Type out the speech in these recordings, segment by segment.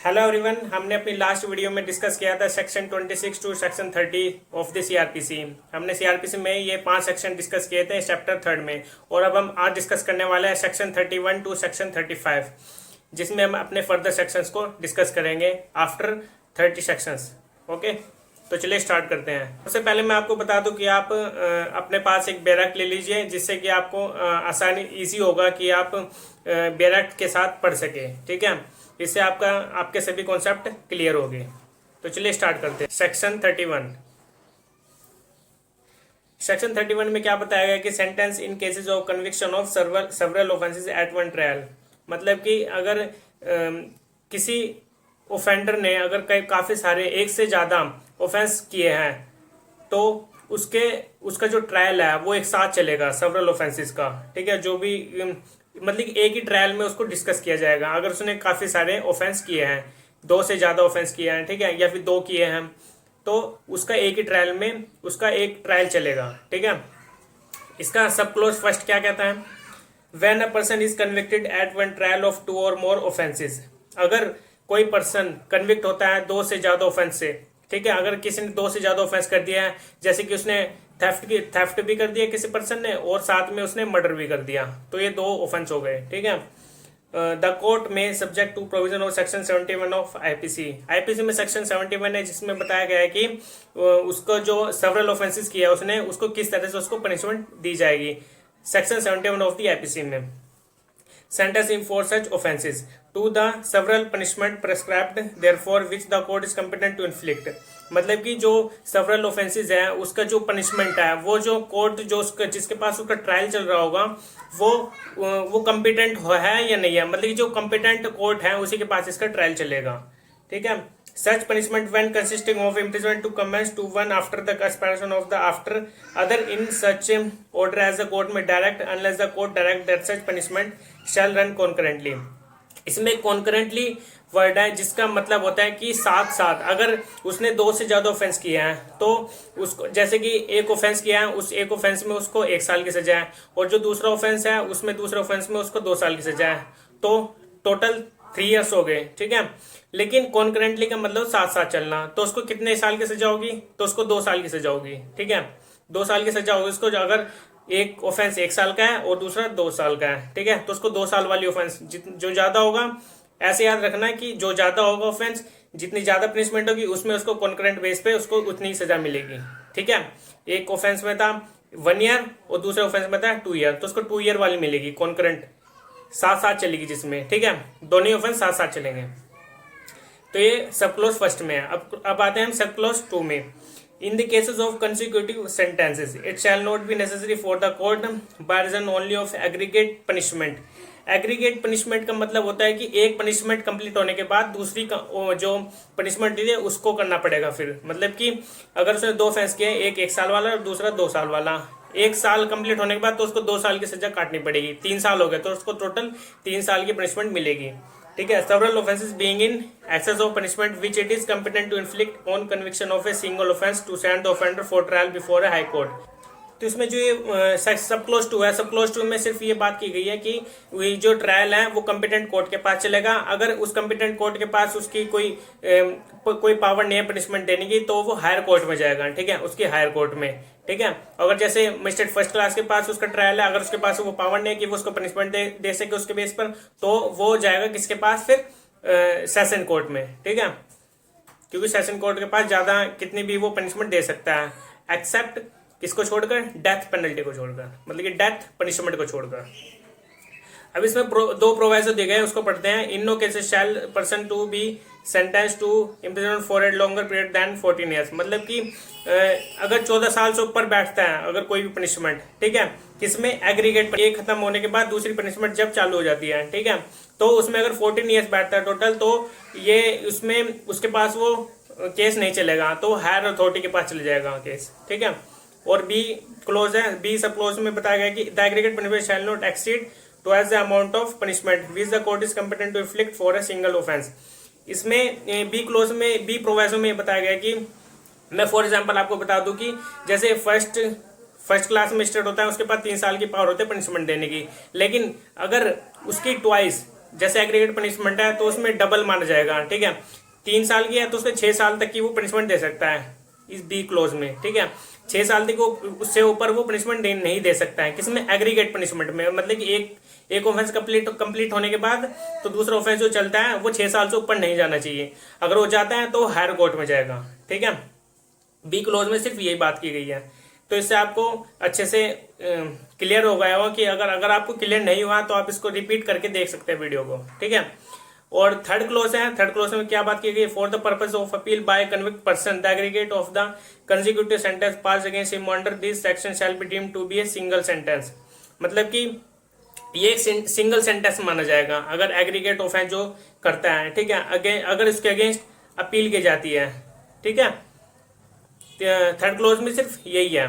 Hello everyone, हमने अपनी last video में डिस्कस किया था section 26 to section 30 of the CrPC. हमने सीआरपीसी में ये 5 सेक्शन डिस्कस किए थे चैप्टर 3 में, और अब हम आज डिस्कस करने वाले हैं सेक्शन 31 टू सेक्शन 35, जिसमें हम अपने फर्दर सेक्शंस को डिस्कस करेंगे आफ्टर 30 सेक्शंस। ओके, तो चलिए स्टार्ट करते हैं। सबसे पहले मैं आपको बता दूं कि आप अपने पास एक बैरक ले लीजिए, जिससे कि आपको आसानी ईजी होगा कि आप बैरक के साथ पढ़ सके। ठीक है, इससे आपके सभी कॉन्सेप्ट क्लियर हो गए। तो चलिए स्टार्ट करते हैं। सेक्शन 31। सेक्शन 31 में क्या बताया गया कि sentence in cases of conviction of several offences at one trial. मतलब कि अगर किसी ऑफेंडर ने अगर काफी सारे एक से ज्यादा ऑफेंस किए हैं, तो उसका जो ट्रायल है वो एक साथ चलेगा सेवरल ऑफेंसेस का। ठीक है, जो भी मतलब एक ही ट्रायल में उसको डिस्कस किया जाएगा। अगर उसने काफी सारे ऑफेंस किए हैं, 2 से ज्यादा ऑफेंस किए हैं, ठीक है, या फिर 2 किए हैं, तो उसका एक ही ट्रायल में उसका एक ट्रायल चलेगा। ठीक है, इसका सब क्लोज फर्स्ट क्या कहता है? When a person is convicted at one trial of 2 और मोर ऑफेंसेस। अगर कोई पर्सन कन्विक्ट होता है 2 से ज्यादा ऑफेंस से, ठीक है, अगर किसी ने 2 से ज्यादा ऑफेंस कर दिया है, जैसे कि उसने थेफ्ट भी कर दिया किसी पर्सन ने, और साथ में उसने मर्डर भी कर दिया, तो ये 2 ऑफेंस हो गए। ठीक है, द कोर्ट में subject to provision of section 71 of IPC. IPC में सेक्शन 71 है, जिसमें बताया गया है कि उसको जो सेवरल ऑफेंसेस किया उसने, उसको किस तरह से उसको पनिशमेंट दी जाएगी। सेक्शन 71 ऑफ द आईपीसी में sentence in for such offences to the several punishment prescribed therefore which the court is competent to inflict। मतलब कि जो several offences है, उसका जो पनिशमेंट है, वो जो कोर्ट जो जिसके पास उसका ट्रायल चल रहा होगा, वो कम्पिटेंट है या नहीं है। मतलब कि जो कम्पिटेंट कोर्ट है उसी के पास इसका ट्रायल चलेगा। ठीक है, such punishment when consisting of imprisonment to commence to one after the expiration of the after other in such order as the court may direct unless the court direct that such punishment shall run concurrently। इसमें concurrently word है, जिसका मतलब होता है कि साथ साथ। अगर उसने 2 से ज्यादा ऑफेंस किया है, तो उसको जैसे कि एक ऑफेंस किया है, उस एक ऑफेंस में उसको 1 साल की सजा है, और जो दूसरा ऑफेंस है उसमें दूसरे ऑफेंस में उसको 2 साल की सजा है, तो टोटल 3 ईयर्स हो गए। ठीक है, लेकिन कॉन्करेंटली का मतलब साथ साथ चलना, तो उसको कितने साल की सजा होगी? तो उसको 2 साल की सजा होगी। ठीक है, 2 साल की सजा होगी उसको। अगर एक ऑफेंस 1 साल का है और दूसरा 2 साल का है, ठीक है, तो उसको 2 साल वाली ऑफेंस जो ज्यादा होगा, ऐसे याद रखना है कि जो ज्यादा होगा ऑफेंस, जितनी ज्यादा पनिशमेंट होगी, उसमें उसको कॉन्करेंट बेस पे उसको उतनी ही सजा मिलेगी। ठीक है, एक ऑफेंस में था 1 ईयर और दूसरे ऑफेंस में था 2 ईयर, तो उसको 2 ईयर वाली मिलेगी, कॉन्करेंट साथ साथ चलेगी जिसमें। ठीक है, दोनों ही ऑफेंस साथ साथ चलेंगे। तो ये सब क्लोज फर्स्ट में है। अब आते हैं हम सब क्लोज 2 में। In the cases of consecutive sentences it shall not be necessary for the court by reason only of aggregate punishment. Aggregate punishment का मतलब होता है कि एक पनिशमेंट कंप्लीट होने के बाद दूसरी जो पनिशमेंट दी है उसको करना पड़ेगा फिर। मतलब कि अगर उसने 2 ऑफेंस किए, एक 1 साल वाला और दूसरा 2 साल वाला, 1 साल कंप्लीट होने के बाद तो उसको 2 साल की सजा काटनी पड़ेगी। 3 साल हो गए तो उसको टोटल 3 साल की पनिशमेंट मिलेगी। ठीक है, several offences being in excess of punishment which it is competent to inflict on conviction of a single offence to send the offender for trial before a high court। तो इसमें जो ये सब क्लोज 2 है, सब क्लोज 2 में सिर्फ ये बात की गई है कि जो ट्रायल है वो कम्पिटेंट कोर्ट के पास चलेगा। अगर उस कम्पिटेंट कोर्ट के पास उसकी कोई पावर नहीं है पनिशमेंट देने की, तो वो हायर कोर्ट में जाएगा। ठीक है, उसकी हायर कोर्ट में। ठीक है, अगर जैसे मजिस्ट्रेट फर्स्ट क्लास के पास उसका ट्रायल है, अगर उसके पास वो पावर नहीं है कि वो उसको पनिशमेंट दे सके उसके बेस पर, तो वो जाएगा किसके पास? फिर सेशन कोर्ट में। ठीक है, क्योंकि सेशन कोर्ट के पास ज्यादा कितनी भी वो पनिशमेंट दे सकता है, एक्सेप्ट किसको छोड़कर? डेथ पेनल्टी को छोड़कर, मतलब कि डेथ पनिशमेंट को छोड़कर। अब इसमें 2 प्रोवाइजर दिए गए, उसको पढ़ते हैं। In no cases shall person to be sentence to imprisonment for a longer period than 14 years. मतलब कि अगर 14 साल से ऊपर बैठता है अगर कोई भी पनिशमेंट, ठीक है, किसमें? एग्रीगेट पर। एक खत्म होने के बाद दूसरी पनिशमेंट जब चालू हो जाती है, ठीक है, तो उसमें अगर 14 ईयर्स बैठता है टोटल, तो ये उसमें उसके पास वो केस नहीं चलेगा, तो हायर अथॉरिटी के पास चले जाएगा केस। ठीक है, और बी क्लोज है, बी सब क्लोज में बताया गया कि the aggregate punishment shall not exceed twice the amount of punishment which the court is competent to inflict for a single offence. इसमें बी क्लोज में, बी प्रोवाइजो में बताया गया कि मैं फॉर एग्जांपल आपको बता दूं कि जैसे फर्स्ट क्लास में स्टेट होता है, उसके पास 3 साल की पावर होती है पनिशमेंट देने की, लेकिन अगर उसकी ट्वाइस जैसे एग्रीगेट पनिशमेंट है तो उसमें डबल माना जाएगा, ठीक है। 3 साल की है तो उसमें 6 साल तक की वो पनिशमेंट दे सकता है इस बी क्लोज में, ठीक है। 6 साल तक वो उससे ऊपर वो पनिशमेंट नहीं दे सकता है। किसमें? एग्रीगेट पनिशमेंट में। मतलब कि एक ऑफेंस कंप्लीट होने के बाद तो दूसरा ऑफेंस जो चलता है वो 6 साल से ऊपर नहीं जाना चाहिए। अगर वो जाता है तो हायर कोर्ट में जाएगा, ठीक है। बी क्लोज में सिर्फ यही बात की गई है। तो इससे आपको अच्छे से क्लियर हो गया हो कि अगर आपको क्लियर नहीं हुआ तो आप इसको रिपीट करके देख सकते हैं वीडियो को, ठीक है। और थर्ड क्लोज है, थर्ड क्लोज में क्या बात की गई? For the purpose of appeal by convict person the aggregate of the consecutive sentence pass against him under this section shall be deemed to be a single sentence. मतलब कि ये एक सिंगल सेंटेंस माना जाएगा अगर एग्रीगेट ऑफेंस जो करता है, ठीक है, अगर इसके अगेंस्ट अपील की जाती है, ठीक है। थर्ड क्लोज में सिर्फ यही है।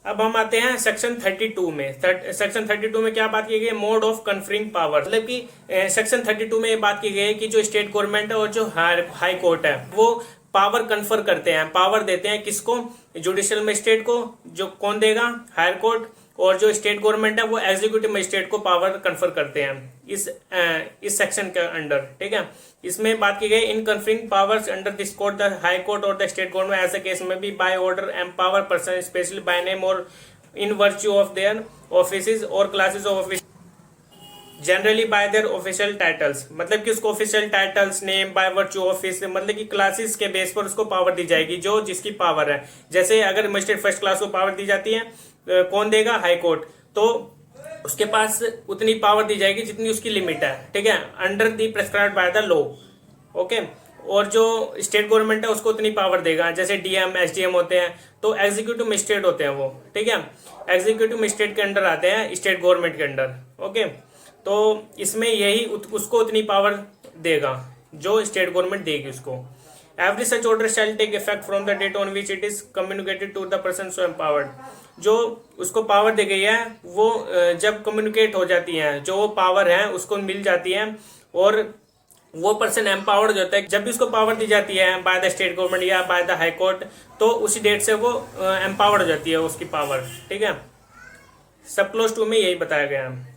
अब हम आते हैं सेक्शन 32 में। सेक्शन 32 में क्या बात की गई है? Mode of conferring power. मतलब कि सेक्शन 32 में ये बात की गई है कि जो स्टेट गवर्नमेंट है और जो हाई कोर्ट है वो पावर कन्फर करते हैं, पावर देते हैं किसको? जुडिशियल मजिस्ट्रेट को। जो कौन देगा? Higher court. और जो स्टेट गवर्नमेंट है वो एग्जीक्यूटिव मजिस्ट्रेट को पावर कन्फर करते हैं इस सेक्शन के अंडर, ठीक है। इसमें बात की गई in conferring powers under this court the high court और द स्टेट गवर्नमेंट ऐसे केस में भी by order empower person specially by name और in virtue of their offices और classes of office generally by their official titles. मतलब कि उसको official titles, name, by virtue office, मतलब कि क्लासेस के बेस पर उसको पावर दी जाएगी जो जिसकी पावर है। जैसे अगर मजिस्ट्रेट फर्स्ट क्लास को पावर दी जाती है, कौन देगा? High court. तो उसके पास उतनी पावर दी जाएगी जितनी उसकी लिमिट है, ठीक है, under the prescribed by the law, okay. और जो स्टेट गवर्नमेंट है उसको उतनी पावर देगा। जैसे डीएम, एसडीएम होते हैं तो एग्जीक्यूटिव मजिस्ट्रेट होते हैं वो, ठीक है, एग्जीक्यूटिव मजिस्ट्रेट के अंडर आते हैं स्टेट गवर्नमेंट के अंडर, ओके। तो इसमें यही उसको उतनी पावर देगा जो स्टेट गवर्नमेंट देगी उसको। Every such order shall take effect from the date on which it is communicated to the person so empowered. जो उसको पावर दी गई है वो जब कम्युनिकेट हो जाती है, जो वो पावर है उसको मिल जाती है और वो पर्सन एम्पावर्ड हो जाता है। जब भी उसको पावर दी जाती है बाय द स्टेट गवर्नमेंट या बाय द हाई कोर्ट तो उसी डेट से वो एम्पावर्ड हो जाती है उसकी पावर, ठीक है। सब क्लोज 2 में यही बताया गया है।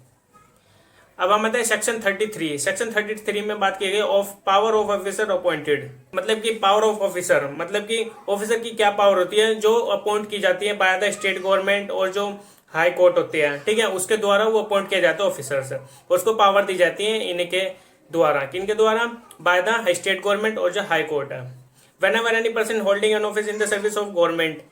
अब हम आते हैं सेक्शन 33। सेक्शन 33 में बात की गई of power of officer appointed. मतलब कि पावर ऑफ ऑफिसर, मतलब कि ऑफिसर की क्या पावर होती है? जो अपॉइंट की जाती है बाय द स्टेट गवर्नमेंट और जो हाई कोर्ट होते हैं, ठीक है, उसके द्वारा वो अपॉइंट किया जाता है ऑफिसर्स। उसको पावर दी जाती है इनके द्वारा। किनके द्वारा? बाय द स्टेट गवर्नमेंट और जो हाई कोर्ट है। Whenever any person holding an office in the service of government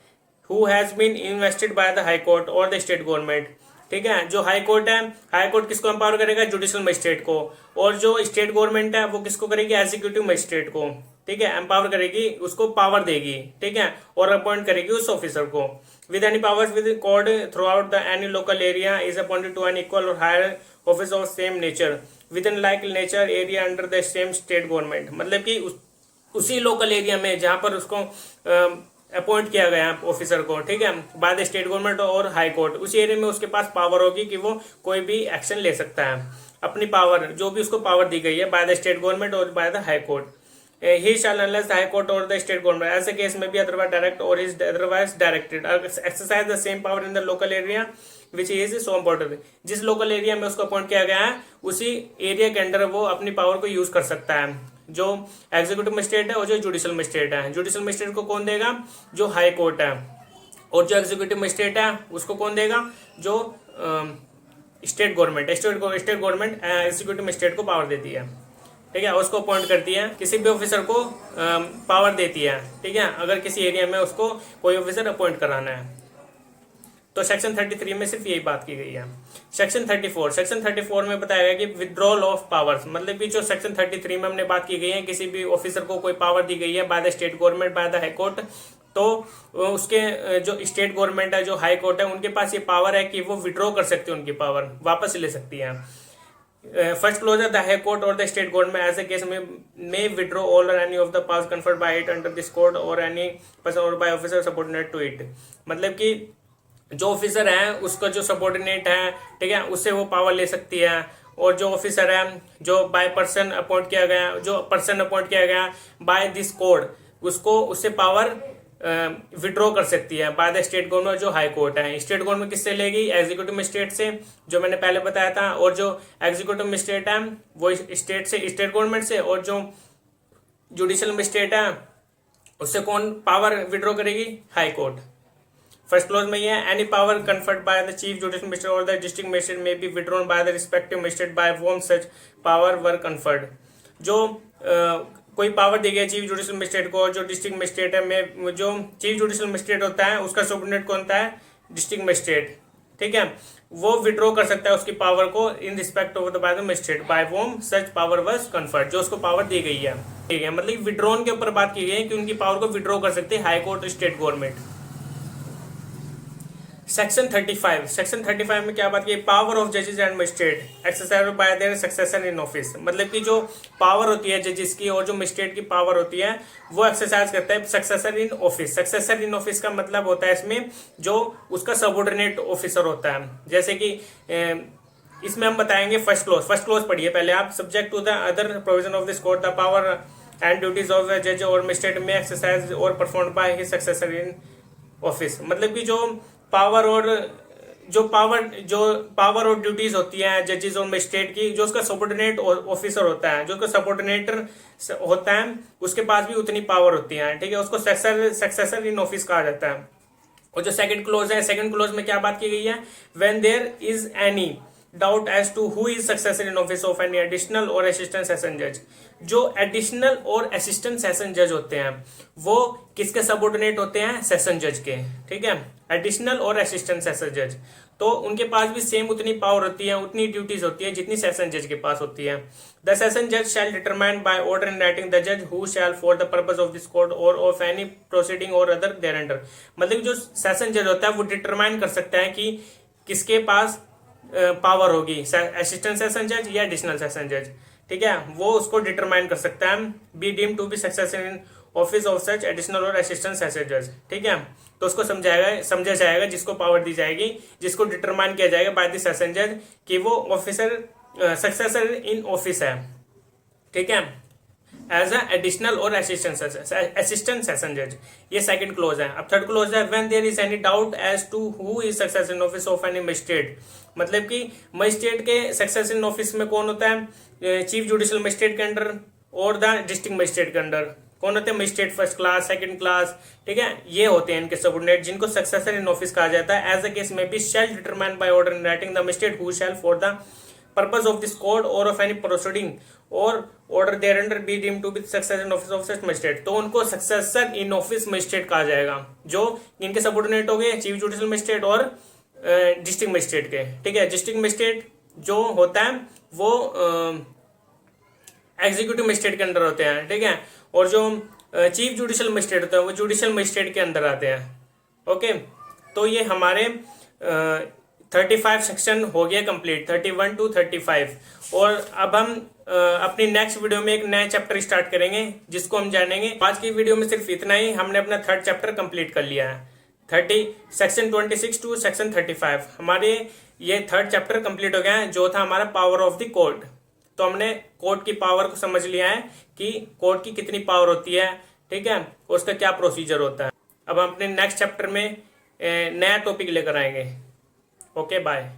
who has been invested by the high court और द स्टेट गवर्नमेंट, ठीक है। जो हाई कोर्ट है, हाई कोर्ट किसको empower करेगा? जुडिशियल मजिस्ट्रेट को। और जो स्टेट गवर्नमेंट है वो किसको करेगी? एग्जीक्यूटिव मजिस्ट्रेट को, ठीक है, एम्पावर करेगी, उसको पावर देगी, ठीक है, और अपॉइंट करेगी उस ऑफिसर को। With any powers with cord through out the any local area is appointed to an equal और higher office of same nature within like nature area under the same state government. मतलब कि उसी local area में जहां पर उसको appoint किया गया ऑफिसर को, ठीक है, बाय द स्टेट गवर्नमेंट और हाई कोर्ट, उसी एरिया में उसके पास पावर होगी कि वो कोई भी एक्शन ले सकता है। अपनी पावर, जो भी उसको पावर दी गई है बाय द स्टेट गवर्नमेंट और by the high court, he shall unless the high court और द स्टेट गवर्नमेंट ऐसे केस में भी अदरवाइज डायरेक्ट और is otherwise directed exercise the same power in the local area which is so important. जिस local area में उसको appoint किया गया है उसी एरिया के अंडर वो अपनी पावर को यूज कर सकता है। जो एग्जीक्यूटिव मजिस्ट्रेट है और जो जुडिशियल मजिस्ट्रेट है, जुडिशियल मजिस्ट्रेट को कौन देगा? जो हाई कोर्ट है। और जो एग्जीक्यूटिव मजिस्ट्रेट है उसको कौन देगा? जो state government. State government executive magistrate को पावर देती है, ठीक है, उसको अपॉइंट करती है, किसी भी ऑफिसर को पावर देती है, ठीक है, अगर किसी एरिया में उसको कोई ऑफिसर अपॉइंट कराना है। तो सेक्शन 33 में सिर्फ यही बात की गई है। सेक्शन 34 में बताया गया कि विड्रॉल ऑफ पावर्स। मतलब कि जो सेक्शन 33 में हमने बात की गई है, किसी भी ऑफिसर को कोई पावर दी गई है by the state government, bye the high court, तो उसके जो स्टेट गवर्नमेंट है, जो हाई कोर्ट है, उनके पास ये पावर है कि वो विड्रॉ कर सकती है, उनकी पावर वापस ले सकती है। फर्स्ट क्लोज है द हाई कोर्ट और the state government as a case में विड्रॉ ऑल और any of the powers conferred by it under this code और एनी पर्सन और by officer subordinate to it. मतलब कि जो ऑफिसर है उसका जो सबऑर्डिनेट है, ठीक है, उससे वो पावर ले सकती है। और जो ऑफिसर है जो बाय पर्सन अपॉइंट किया गया, जो पर्सन अपॉइंट किया गया बाय दिस कोड, उसको उससे पावर विड्रॉ कर सकती है बाय द स्टेट गवर्नमेंट, जो हाई कोर्ट है। स्टेट गवर्नमेंट किससे लेगी? एग्जीक्यूटिव मजिस्ट्रेट से, जो मैंने पहले बताया था। और जो एग्जीक्यूटिव मजिस्ट्रेट है वो स्टेट से, स्टेट गवर्नमेंट से। और जो जुडिशियल मजिस्ट्रेट है उससे कौन पावर विड्रॉ करेगी? High court. फर्स्ट क्लॉज में ये है, any power conferred by the chief judicial magistrate और the district magistrate may be withdrawn by the respective magistrate by whom such power were conferred. जो कोई पावर दी गई chief judicial magistrate को, जो डिस्ट्रिक्ट मजिस्ट्रेट है में, जो चीफ जुडिशियल मजिस्ट्रेट होता है उसका सबऑर्डिनेट कौन होता है? डिस्ट्रिक्ट मजिस्ट्रेट, ठीक है। वो विड्रॉ कर सकता है उसकी पावर को in respect of the by the magistrate by whom such power was conferred, जो उसको पावर दी गई है, ठीक है। मतलब विड्रॉन के ऊपर बात की गई है कि उनकी पावर को विड्रॉ कर सकते हैं हाई कोर्ट और स्टेट गवर्नमेंट। सेक्शन 35, सेक्शन 35 में क्या बात की? पावर ऑफ जजेस and magistrate exercise by there successor in office. मतलब कि जो पावर होती है जजेस की और जो मजिस्ट्रेट की पावर होती है वो एक्सरसाइज करता है successor in office. Successor in office का मतलब होता है इसमें जो उसका सबऑर्डिनेट ऑफिसर होता है। जैसे कि इसमें हम बताएंगे फर्स्ट क्लोज। फर्स्ट क्लोज पढ़िए पहले आप। Subject to the other provision of this code the power and duties of the जज और मजिस्ट्रेट में एक्सरसाइज और perform by his successor in office. मतलब कि जो पावर और ड्यूटीज होती हैं जजेस और मजिस्ट्रेट की, जो उसका सबऑर्डिनेट ऑफिसर होता है, जो उसका सबऑर्डिनेटर होता है, उसके पास भी उतनी पावर होती है, ठीक है। उसको सक्सेसर इन ऑफिस कहा जाता है। और जो सेकंड क्लोज है, सेकंड क्लोज में क्या बात की गई है? When there is any doubt as to who is successor in office of any additional और असिस्टेंट सेशन जज। जो एडिशनल और असिस्टेंट सेशन जज होते हैं वो किसके सबऑर्डिनेट होते हैं? सेशन जज के, ठीक है। एडिशनल और असिस्टेंट सेशन जज, तो उनके पास भी सेम उतनी पावर होती है, उतनी ड्यूटीज होती है जितनी सेशन जज के पास होती है। द सेशन जज शैल determine by order in writing the जज who shall for the purpose of this court और ऑफ एनी प्रोसीडिंग और अदर देयर अंडर। मतलब जो सेशन जज होता है वो डिटरमाइन कर सकता है कि किसके पास पावर होगी, असिस्टेंट सेशन जज या एडिशनल सेशन जज, ठीक है। वो उसको डिटरमाइन कर सकता है। Be deem to be successor in office of such additional और असिस्टेंट सेशन जज, ठीक है। तो उसको समझा जाएगा जिसको पावर दी जाएगी, जिसको डिटरमाइन किया जाएगा बाय द सेशन जज कि वो ऑफिसर सक्सेसर इन ऑफिस है, ठीक है, एज अ एडिशनल और असिस्टेंट सेशन जज। ये सेकंड क्लोज है। अब थर्ड क्लोज है, when there is any doubt as to who is successor in office of any magistrate. मतलब कि मजिस्ट्रेट के सक्सेसर इन ऑफिस में कौन होता है? चीफ जुडिशियल मजिस्ट्रेट के अंडर और द डिस्ट्रिक्ट मजिस्ट्रेट के अंडर कौन होते हैं? Magistrate first class, second class, ठीक है। ये होते हैं इनके सबऑर्डिनेट, जिनको सक्सेसर इन ऑफिस कहा जाता है। एज अ केस में be shall determine by order in writing the magistrate who shall for the purpose of this code और ऑफ एनी प्रोसीडिंग और order there under be deem to be successor in office of such magistrate. तो उनको successor in office magistrate कहा जाएगा, जो इनके subordinate हो गए चीफ जुडिशियल मजिस्ट्रेट और डिस्ट्रिक्ट मजिस्ट्रेट के, ठीक है। डिस्ट्रिक्ट मजिस्ट्रेट जो होता है वो एग्जीक्यूटिव मजिस्ट्रेट के अंदर होते हैं, ठीक है। और जो चीफ जुडिशियल मजिस्ट्रेट होते हैं वो जुडिशियल मजिस्ट्रेट के अंदर आते हैं, ओके। तो ये हमारे 35 सेक्शन हो गया कंप्लीट, 31 to 35। और अब हम अपनी नेक्स्ट वीडियो में एक नया चैप्टर स्टार्ट करेंगे जिसको हम जानेंगे। आज की वीडियो में सिर्फ इतना ही, हमने अपना थर्ड चैप्टर कंप्लीट कर लिया है। सेक्शन 26 टू सेक्शन 35 हमारे ये थर्ड चैप्टर कंप्लीट हो गया है, जो था हमारा पावर ऑफ द कोर्ट। तो हमने कोर्ट की पावर को समझ लिया है कि कोर्ट की कितनी पावर होती है, ठीक है, उसका क्या प्रोसीजर होता है। अब हम अपने नेक्स्ट चैप्टर में नया टॉपिक लेकर आएंगे। Okay, bye.